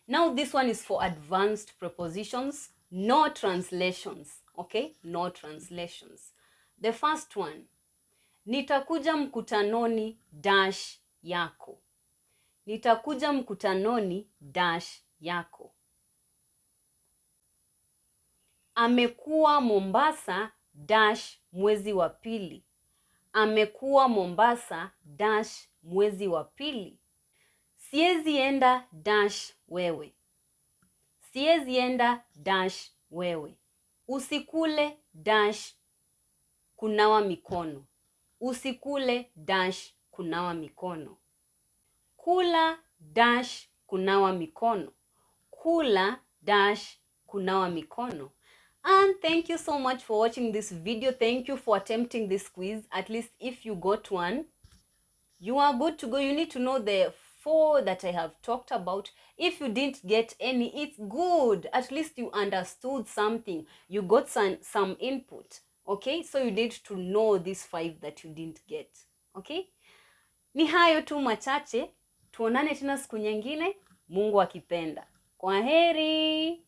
Now this one is for advanced prepositions, no translations, okay? No translations. The first one, nitakuja mkutanoni dash yako. Nitakuja mkutanoni dash yako. Amekuwa Mombasa dash mwezi wa pili. Amekuwa Mombasa dash mwezi wa pili. Siezi enda dash wewe. Siezi enda dash wewe. Usikule dash kunawa mikono. Usikule dash kunawa mikono. Kula dash kunawa mikono. Kula dash kunawa mikono. And thank you so much for watching this video. Thank you for attempting this quiz. At least if you got one, you are good to go. You need to know the 4 that I have talked about. If you didn't get any, it's good. At least you understood something. You got some input. Okay? So you need to know these 5 that you didn't get. Okay? Ni hayo tu machache. Tuonane tena siku nyingine. Mungu akipenda. Kwaheri.